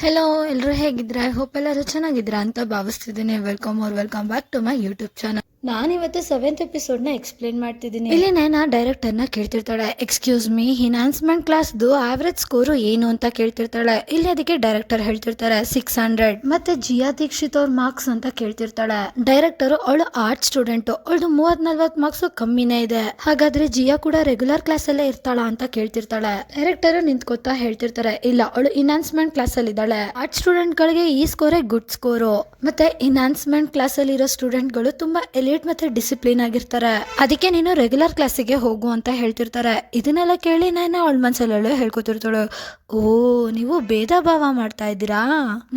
Hello ಎಲ್ಲರೂ ಹೇಗಿದ್ದೀರಾ? I hope ಎಲ್ಲರೂ ಚೆನ್ನಾಗಿದ್ದೀರಾ ಅಂತ ಭಾವಿಸ್ತಿದ್ದೀನಿ. Welcome back to my YouTube channel. ನಾನಿವತ್ತು 7th ಎಪಿಸೋಡ್ನ ಎಕ್ಸ್ಪ್ಲೇನ್ ಮಾಡ್ತಿದ್ದೀನಿ. ಇಲ್ಲಿ ನೈನಾ ಡೈರೆಕ್ಟರ್ನ ಕೇಳ್ತಿರ್ತಾಳೆ, ಎಕ್ಸ್ಕ್ಯೂಸ್ ಮೀ, ಇನ್ಹಾನ್ಸ್ಮೆಂಟ್ ಕ್ಲಾಸ್ದು ಆವ್ರೇಜ್ ಸ್ಕೋರು ಏನು ಅಂತ ಕೇಳ್ತಿರ್ತಾಳೆ. ಇಲ್ಲಿ ಅದಕ್ಕೆ ಡೈರೆಕ್ಟರ್ ಹೇಳ್ತಿರ್ತಾರೆ 600. ಮತ್ತೆ ಜಿಯಾ ದೀಕ್ಷಿತ್ ಅವ್ರ ಮಾರ್ಕ್ಸ್ ಅಂತ ಕೇಳ್ತಿರ್ತಾಳೆ. ಡೈರೆಕ್ಟರ್ ಅವಳು ಆರ್ಟ್ ಸ್ಟೂಡೆಂಟ್, ಅವಳು 30-40 ಮಾರ್ಕ್ಸ್ ಕಮ್ಮಿನೇ ಇದೆ, ಹಾಗಾದ್ರೆ ಜಿಯಾ ಕೂಡ ರೆಗ್ಯುಲರ್ ಕ್ಲಾಸ್ ಅಲ್ಲೇ ಇರ್ತಾಳ ಅಂತ ಕೇಳ್ತಿರ್ತಾಳೆ. ಡೈರೆಕ್ಟರ್ ನಿಂತ್ಕೋತಾ ಹೇಳ್ತಿರ್ತಾರೆ, ಇಲ್ಲ, ಅವಳು ಇನ್ಹಾನ್ಸ್ಮೆಂಟ್ ಕ್ಲಾಸ್ ಅಲ್ಲಿ ಇದ್ದಾಳೆ. ಆರ್ಟ್ ಸ್ಟೂಡೆಂಟ್ ಗಳಿಗೆ ಈ ಸ್ಕೋರೇ ಗುಡ್ ಸ್ಕೋರು. ಮತ್ತೆ ಇನ್ಹಾನ್ಸ್ಮೆಂಟ್ ಕ್ಲಾಸ್ ಅಲ್ಲಿ ಇರೋ ಸ್ಟೂಡೆಂಟ್ ಗಳು ತುಂಬಾ ಮತ್ತೆ ಡಿಸಿಪ್ಲಿನ್ ಆಗಿರ್ತಾರೆ, ಅದಕ್ಕೆ ನೀನು ರೆಗ್ಯುಲರ್ ಕ್ಲಾಸಿಗೆ ಹೋಗು ಅಂತ ಹೇಳ್ತಿರ್ತಾರೆ. ಇದನ್ನೆಲ್ಲ ಕೇಳಿ ನೈನಾ ಅವಳ ಮನ್ಸಲ್ಲೆಲ್ಲ ಹೇಳ್ಕೊತಿರ್ತಾಳೆ, ಓ, ನೀವು ಭೇದ ಭಾವ ಮಾಡ್ತಾ ಇದ್ದೀರಾ.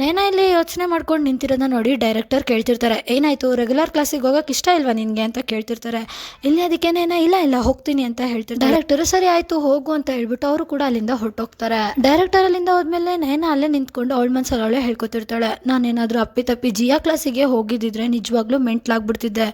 ನೈನಾ ಇಲ್ಲಿ ಯೋಚನೆ ಮಾಡ್ಕೊಂಡು ನಿಂತಿರೋದನ್ನ ನೋಡಿ ಡೈರೆಕ್ಟರ್ ಕೇಳ್ತಿರ್ತಾರೆ, ಏನಾಯ್ತು, ರೆಗ್ಯುಲರ್ ಕ್ಲಾಸಿಗೆ ಹೋಗಕ್ ಇಷ್ಟ ಇಲ್ವಾ ನಿನ್ಗೆ ಅಂತ ಕೇಳ್ತಿರ್ತಾರೆ. ಇಲ್ಲಿ ಅದಕ್ಕೆ ನೈನಾ ಇಲ್ಲ ಹೋಗ್ತೀನಿ ಅಂತ ಹೇಳ್ತಿರ್ತಾರೆ. ಡೈರೆಕ್ಟರ್ ಸರಿ ಆಯ್ತು ಹೋಗು ಅಂತ ಹೇಳ್ಬಿಟ್ಟು ಅವರು ಕೂಡ ಅಲ್ಲಿಂದ ಹೊರಟೋಗ್ತಾರೆ. ಡೈರೆಕ್ಟರ್ ಅಲ್ಲಿಂದ ಹೋದ್ಮೇಲೆ ನೈನಾ ಅಲ್ಲೇ ನಿಂತ್ಕೊಂಡು ಅವಳ ಮನ್ಸಲ್ಲೇ ಹೇಳ್ಕೊತಿರ್ತಾಳೆ, ನಾನೇನಾದ್ರೂ ಅಪ್ಪಿ ಜಿಯಾ ಕ್ಲಾಸಿಗೆ ಹೋಗಿದ್ದಿದ್ರೆ ನಿಜವಾಗ್ಲೂ ಮೆಂಟ್ಲಾಗ್ಬಿಡ್ತಿದ್ದೆ,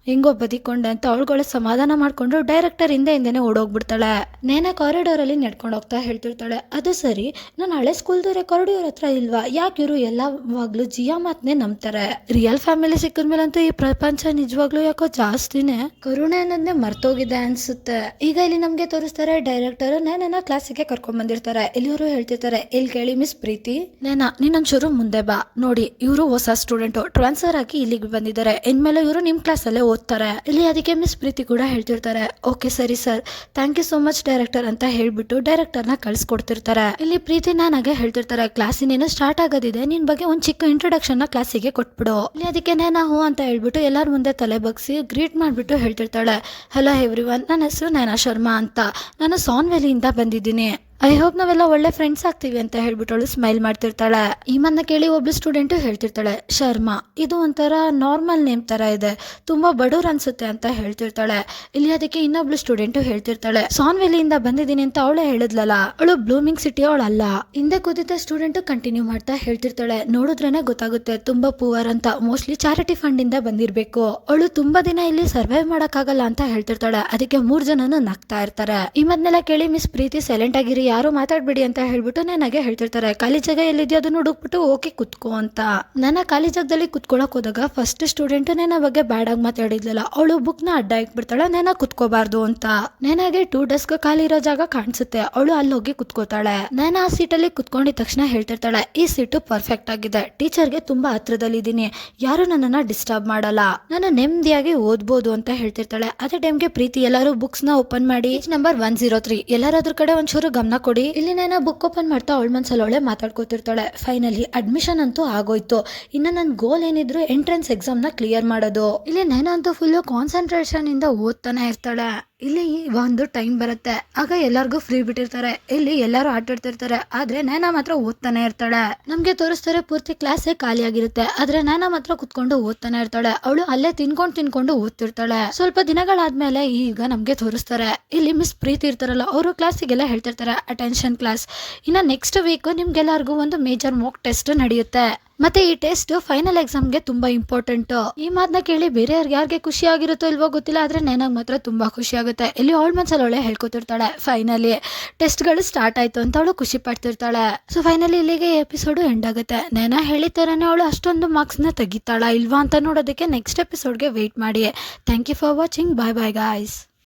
ಹೆಂಗೋ ಬದಿಕೊಂಡೆ ಅಂತ ಅವಳುಗಳ ಸಮಾಧಾನ ಮಾಡ್ಕೊಂಡು ಡೈರೆಕ್ಟರ್ ಹಿಂದೆನೆ ಓಡೋಗ್ಬಿಡ್ತಾಳೆ. ನೈನಾ ಕಾರಿಡಾರ್ ಅಲ್ಲಿ ನಡ್ಕೊಂಡು ಹೋಗ್ತಾ ಹೇಳ್ತಿರ್ತಾಳೆ, ಅದು ಸರಿ, ನಾನು ಹಳೆ ಸ್ಕೂಲ್ದು ರೆಕಾರ್ಡ್ ಇವ್ರ ಹತ್ರ ಇಲ್ವಾ, ಯಾಕೆ ಇವರು ಎಲ್ಲವಾಗ್ಲೂ ಜಿಯಾ ಮಾತನ್ನೇ ನಂಬ್ತಾರೆ. ರಿಯಲ್ ಫ್ಯಾಮಿಲಿ ಸಿಕ್ಕಿದ್ಮೇಲಂತೂ ಈ ಪ್ರಪಂಚ ನಿಜವಾಗ್ಲೂ ಯಾಕೋ ಜಾಸ್ತಿನೇ ಕರುಣೆ ಅನ್ನೋದನ್ನೇ ಮರ್ತೋಗಿದೆ ಅನ್ಸುತ್ತೆ. ಈಗ ಇಲ್ಲಿ ನಮ್ಗೆ ತೋರಿಸ್ತಾರೆ, ಡೈರೆಕ್ಟರ್ ನೈನಾ ಕ್ಲಾಸಿಗೆ ಕರ್ಕೊಂಡ್ ಬಂದಿರ್ತಾರೆ. ಇಲ್ಲಿಯವರು ಹೇಳ್ತಿರ್ತಾರೆ, ಇಲ್ಲಿ ಕೇಳಿ ಮಿಸ್ ಪ್ರೀತಿ, ನೈನಾ ನೀನೊಂಚೂರು ಮುಂದೆ ಬಾ, ನೋಡಿ ಇವರು ಹೊಸ ಸ್ಟೂಡೆಂಟ್ ಟ್ರಾನ್ಸ್ಫರ್ ಆಗಿ ಇಲ್ಲಿಗೆ ಬಂದಿದ್ದಾರೆ, ಇನ್ಮೇಲೆ ಇವರು ನಿಮ್ ಕ್ಲಾಸ್ ಅಲ್ಲೇ ಓದ್ತಾರೆ. ಇಲ್ಲಿ ಅದಕ್ಕೆ ಮಿಸ್ ಪ್ರೀತಿ ಕೂಡ ಹೇಳ್ತಿರ್ತಾರೆ, ಓಕೆ ಸರಿ sir, thank you so much director ಅಂತ ಹೇಳ್ಬಿಟ್ಟು ಡೈರೆಕ್ಟರ್ ನ ಕಳ್ಸಿಕೊಡ್ತಿರ್ತಾರೆ. ಇಲ್ಲಿ ಪ್ರೀತಿ ನಾನಾಗೆ ಹೇಳ್ತಿರ್ತಾರೆ, ಕ್ಲಾಸ್ ಇನ್ನೇನು ಸ್ಟಾರ್ಟ್ ಆಗೋದಿದೆ, ನಿನ್ ಬಗ್ಗೆ ಒಂದ್ ಚಿಕ್ಕ ಇಂಟ್ರೊಡಕ್ಷನ್ ನ ಕ್ಲಾಸಿಗೆ ಕೊಟ್ಬಿಡು. ಇಲ್ಲಿ ಅದಕ್ಕೆ ನೈನಾ ಹೂ ಅಂತ ಹೇಳ್ಬಿಟ್ಟು ಎಲ್ಲಾರ ಮುಂದೆ ತಲೆ ಬಗ್ಸಿ ಗ್ರೀಟ್ ಮಾಡ್ಬಿಟ್ಟು ಹೇಳ್ತಿರ್ತಾಳೆ, ಹಲೋ ಎವ್ರಿವನ್, ನನ್ನ ಹೆಸರು ನೈನಾ ಶರ್ಮಾ ಅಂತ, ನಾನು ಸಾನ್ ವ್ಯಾಲಿಯಿಂದ ಬಂದಿದ್ದೀನಿ, ಐ ಹೋಪ್ ನಾವೆಲ್ಲ ಒಳ್ಳೆ ಫ್ರೆಂಡ್ಸ್ ಆಗ್ತೀವಿ ಅಂತ ಹೇಳ್ಬಿಟ್ಟು ಸ್ಮೈಲ್ ಮಾಡ್ತಿರ್ತಾಳೆ. ಈ ಮನ್ನ ಕೇಳಿ ಒಬ್ಳು ಸ್ಟೂಡೆಂಟ್ ಹೇಳ್ತಿರ್ತಾಳೆ, ಶರ್ಮಾ ಇದು ಒಂಥರ ನಾರ್ಮಲ್ ನೇಮ್ ತರ ಇದೆ, ತುಂಬಾ ಬಡವ್ರು ಅನ್ಸುತ್ತೆ ಅಂತ ಹೇಳ್ತಿರ್ತಾಳೆ. ಇಲ್ಲಿ ಅದಕ್ಕೆ ಇನ್ನೊಬ್ಳು ಸ್ಟೂಡೆಂಟ್ ಹೇಳ್ತಿರ್ತಾಳೆ, ಸಾನ್ ವ್ಯಾಲಿಯಿಂದ ಬಂದಿದ್ದೀನಿ ಅಂತ ಅವಳೇ ಹೇಳಿದ್ಲಲ್ಲ, ಅವಳು ಬ್ಲೂಮಿಂಗ್ ಸಿಟಿ ಅವಳಲ್ಲ. ಹಿಂದೆ ಕೂತಿದ್ದ ಸ್ಟೂಡೆಂಟ್ ಕಂಟಿನ್ಯೂ ಮಾಡ್ತಾ ಹೇಳ್ತಿರ್ತಾಳೆ, ನೋಡಿದ್ರೇನೆ ಗೊತ್ತಾಗುತ್ತೆ ತುಂಬಾ ಪೂವರ್ ಅಂತ, ಮೋಸ್ಟ್ಲಿ ಚಾರಿಟಿ ಫಂಡ್ ಇಂದ ಬಂದಿರ್ಬೇಕು, ಅವಳು ತುಂಬಾ ದಿನ ಇಲ್ಲಿ ಸರ್ವೈವ್ ಮಾಡಕ್ಕಾಗಲ್ಲ ಅಂತ ಹೇಳ್ತಿರ್ತಾಳೆ. ಅದಕ್ಕೆ 3 ಜನನು ನಗ್ತಾ ಇರ್ತಾರೆ. ಈ ಮದ್ನೆಲ್ಲ ಕೇಳಿ ಮಿಸ್ ಪ್ರೀತಿ ಸೈಲೆಂಟ್ ಆಗಿರಿ, ಯಾರು ಮಾತಾಡ್ಬೇಡಿ ಅಂತ ಹೇಳ್ಬಿಟ್ಟು ನನಗೆ ಹೇಳ್ತಿರ್ತಾರೆ. ಖಾಲಿ ಜಾಗ ಎಲ್ಲಿದೆಯೋ ಅದನ್ನ ಹುಡುಕ್ಬಿಟ್ಟು ಓಕೆ ಕುತ್ಕೋ ಅಂತ. ನನ್ನ ಖಾಲಿ ಜಾಗದಲ್ಲಿ ಕುತ್ಕೊಳಕ್ ಹೋದಾಗ ಫಸ್ಟ್ ಸ್ಟೂಡೆಂಟ್ ನನ್ನ ಬಗ್ಗೆ ಬ್ಯಾಡ್ ಆಗಿ ಮಾತಾಡಿದ್ಲಲ್ಲ, ಅವಳು ಬುಕ್ ನ ಅಡ್ಡ ಇಕ್ಬಿಡ್ತಾಳೆ, ನನ್ನ ಕುತ್ಕೋಬಾರ್ದು ಅಂತ. ನನಗೆ 2 ಡೆಸ್ಕ್ ಖಾಲಿ ಇರೋ ಜಾಗ ಕಾಣಿಸುತ್ತೆ, ಅವಳು ಅಲ್ಲಿ ಹೋಗಿ ಕುತ್ಕೋತಾಳೆ. ನಾನು ಆ ಸೀಟಲ್ಲಿ ಕುತ್ಕೊಂಡಿದ ತಕ್ಷಣ ಹೇಳ್ತಿರ್ತಾಳೆ, ಈ ಸೀಟು ಪರ್ಫೆಕ್ಟ್ ಆಗಿದೆ, ಟೀಚರ್ಗೆ ತುಂಬಾ ಹತ್ರದಲ್ಲಿದ್ದೀನಿ, ಯಾರು ನನ್ನನ್ನ ಡಿಸ್ಟರ್ಬ್ ಮಾಡಲ್ಲ, ನಾನು ನೆಮ್ಮದಿಯಾಗಿ ಓದ್ಬೋದು ಅಂತ ಹೇಳ್ತಿರ್ತಾಳೆ. ಅದೇ ಟೈಮ್ಗೆ ಪ್ರೀತಿ ಎಲ್ಲರೂ ಬುಕ್ಸ್ ನ ಓಪನ್ ಮಾಡಿ ನಂಬರ್ 103 ಎಲ್ಲರೂ ಅದ್ರ ಕಡೆ ಒಂಚೂರು ಗಮನ ಕೊಡಿ. ಇಲ್ಲಿ ನಾನು ಬುಕ್ ಓಪನ್ ಮಾಡ್ತಾ ಅವಳ ಮನ್ಸಲ್ಲಿ ಅವಳೆ ಮಾತಾಡ್ಕೋತಿರ್ತಾಳೆ, ಫೈನಲಿ ಅಡ್ಮಿಷನ್ ಅಂತೂ ಆಗೋಯ್ತು, ಇನ್ನು ನನ್ನ ಗೋಲ್ ಏನಿದ್ರು ಎಂಟ್ರೆನ್ಸ್ ಎಕ್ಸಾಮ್ ನ ಕ್ಲಿಯರ್ ಮಾಡೋದು. ಇಲ್ಲಿ ನೈನಾ ಅಂತೂ ಫುಲ್ ಕಾನ್ಸಂಟ್ರೇಷನ್ ಇಂದ ಓದ್ತಾನೆ ಇರ್ತಾಳೆ. ಇಲ್ಲಿ ಒಂದು ಟೈಮ್ ಬರುತ್ತೆ, ಆಗ ಎಲ್ಲರಿಗೂ ಫ್ರೀ ಬಿಟ್ಟಿರ್ತಾರೆ, ಇಲ್ಲಿ ಎಲ್ಲರೂ ಆಟಾಡ್ತಿರ್ತಾರೆ, ಆದ್ರೆ ನೈನಾ ಮಾತ್ರ ಓದ್ತಾನೆ ಇರ್ತಾಳೆ. ನಮ್ಗೆ ತೋರಿಸ್ತಾರೆ ಪೂರ್ತಿ ಕ್ಲಾಸ್ ಖಾಲಿ ಆಗಿರುತ್ತೆ, ಆದ್ರೆ ನೈನಾ ಮಾತ್ರ ಕುತ್ಕೊಂಡು ಓದ್ತಾನೆ ಇರ್ತಾಳೆ. ಅವಳು ಅಲ್ಲೇ ತಿನ್ಕೊಂಡು ಓದ್ತಿರ್ತಾಳೆ. ಸ್ವಲ್ಪ ದಿನಗಳಾದ್ಮೇಲೆ ಈಗ ನಮ್ಗೆ ತೋರಿಸ್ತಾರೆ, ಇಲ್ಲಿ ಮಿಸ್ ಪ್ರೀತಿ ಇರ್ತಾರಲ್ಲ, ಅವರು ಕ್ಲಾಸಿಗೆಲ್ಲ ಹೇಳ್ತಿರ್ತಾರೆ ಅಟೆನ್ಷನ್ ಕ್ಲಾಸ್, ಇನ್ನ ನೆಕ್ಸ್ಟ್ ವೀಕ್ ನಿಮ್ಗೆಲ್ಲರಿಗೂ ಒಂದು ಮೇಜರ್ ಮಾಕ್ ಟೆಸ್ಟ್ ನಡೆಯುತ್ತೆ, ಮತ್ತೆ ಈ ಟೆಸ್ಟ್ ಫೈನಲ್ ಎಕ್ಸಾಮ್ಗೆ ತುಂಬಾ ಇಂಪಾರ್ಟೆಂಟ್. ಈ ಮಾತನ್ನ ಕೇಳಿ ಬೇರೆ ಯಾರಿಗೆ ಖುಷಿ ಆಗಿರುತ್ತೋ ಇಲ್ವೋ ಗೊತ್ತಿಲ್ಲ, ಆದ್ರೆ ನೈನಾಗ್ ಮಾತ್ರ ತುಂಬಾ ಖುಷಿ ಆಗುತ್ತೆ. ಇಲ್ಲಿ ಅವಳ ಮನ್ಸಲ್ಲಿ ಅವಳೆ ಹೇಳ್ಕೊತಿರ್ತಾಳೆ, ಫೈನಲಿ ಟೆಸ್ಟ್ ಗಳು ಸ್ಟಾರ್ಟ್ ಆಯ್ತು ಅಂತ ಅವಳು ಖುಷಿ ಪಡ್ತಿರ್ತಾಳೆ. ಸೊ ಫೈನಲಿ ಇಲ್ಲಿಗೆ ಎಪಿಸೋಡ್ ಎಂಡ್ ಆಗುತ್ತೆ. ನೈನಾ ಹೇಳಿತಾರನೆ ಅವಳು ಅಷ್ಟೊಂದು ಮಾರ್ಕ್ಸ್ ನ ತೆಗಿತಾಳ ಇಲ್ವಾ ಅಂತ ನೋಡೋದಕ್ಕೆ ನೆಕ್ಸ್ಟ್ ಎಪಿಸೋಡ್ಗೆ ವೇಟ್ ಮಾಡಿ. Thank you for watching, bye bye guys.